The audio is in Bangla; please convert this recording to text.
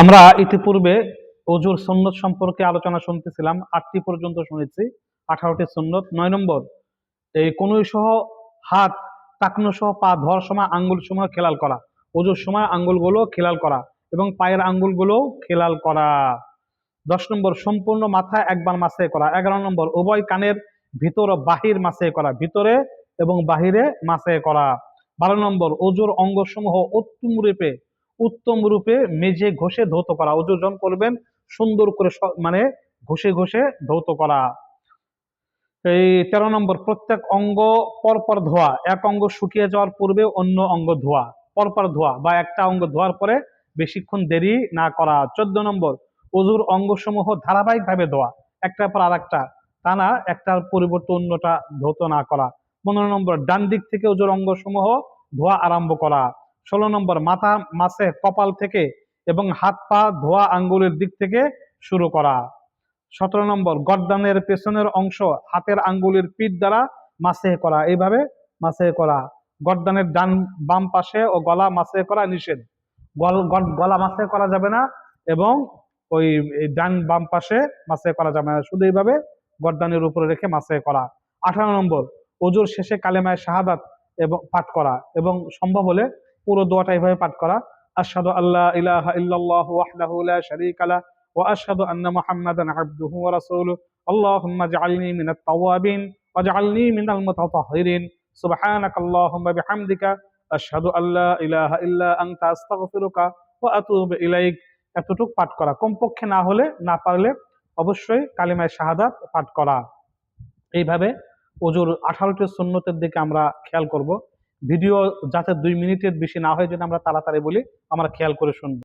আমরা ইতিপূর্বে অজুর সুন্নত সম্পর্কে আলোচনা শুনতেছিলাম, 8টি পর্যন্ত শুনেছি। 18টি সুন্নত। 9 নম্বর, এই কনুই সহ হাত, টাকনু সহ পা ধোয়ার সময় আঙ্গুল সময় খেলাল করা, অজুর সময় আঙ্গুলগুলো খেলাল করা এবং পায়ের আঙ্গুলগুলো খেলাল করা। 10 নম্বর, সম্পূর্ণ মাথা একবার মাসে করা। 11 নম্বর, উভয় কানের ভিতর ও বাহির মাসে করা, ভিতরে এবং বাহিরে মাসে করা। 12 নম্বর, অজুর অঙ্গসমূহ উত্তম রূপে মেজে ঘষে ধৌত করা। অজু যখন করবেন সুন্দর করে মানে ঘষে ঘষে ধৌত করা। এই 13 নম্বর, প্রত্যেক অঙ্গ পরপর ধোয়া, এক অঙ্গ শুকিয়ে যাওয়ার পূর্বে অন্য অঙ্গ ধোয়া, পরপর ধোয়া বা একটা অঙ্গ ধোয়ার পরে বেশিক্ষণ দেরি না করা। 14 নম্বর, অজুর অঙ্গসমূহ ধারাবাহিকভাবে ধোয়া, একটার পর আর একটা, তা না একটার পরিবর্তে অন্যটা ধৌত না করা। 15 নম্বর, ডান দিক থেকে অজুর অঙ্গসমূহ ধোয়া আরম্ভ করা। 16 নম্বর, মাথা মাসে কপাল থেকে এবং হাত পা ধোয়া আঙ্গুলের দিক থেকে শুরু করা। 17 নম্বর, গর্দানের পেছনের অংশ হাতের আঙ্গুলের পিঠ দ্বারা মাসে করা, এইভাবে মাসে করা। গর্দানের ডান বাম পাশে ও গলা মাসে করা নিষেধ। গলা মাসে করা যাবে না এবং ওই ডান বাম পাশে মাসে করা যাবে না, শুধু এইভাবে গর্দানের উপরে রেখে মাসে করা। 18 নম্বর, অজুর শেষে কালেমায়ে শাহাদাত এবং পাঠ করা এবং সম্ভব হলে পুরো দোয়াটা এইভাবে পাঠ করা। আশহাদু আল্লা ইলাহা ইল্লাল্লাহু ওয়াহদাহু লা শারীকা লাহু وأشهد أن محمدا عبده ورسوله اللهم اجعلني من التوابين واجعلني من المتطهرين سبحانك اللهم بحمدك أشهد أن لا إله إلا أنت أستغفرك وأتوب إليك। এতটুক পাঠ করা, কমপক্ষে না হলে না পারলে অবশ্যই কালিমায়ে শাহাদাত পাঠ করা। এইভাবে অজুর 18টি সুন্নতের দিকে আমরা খেয়াল করব। ভিডিও যাতে 2 মিনিটের বেশি না হয়, যদি আমরা তাড়াতাড়ি বলি, আমরা খেয়াল করে শুনবো।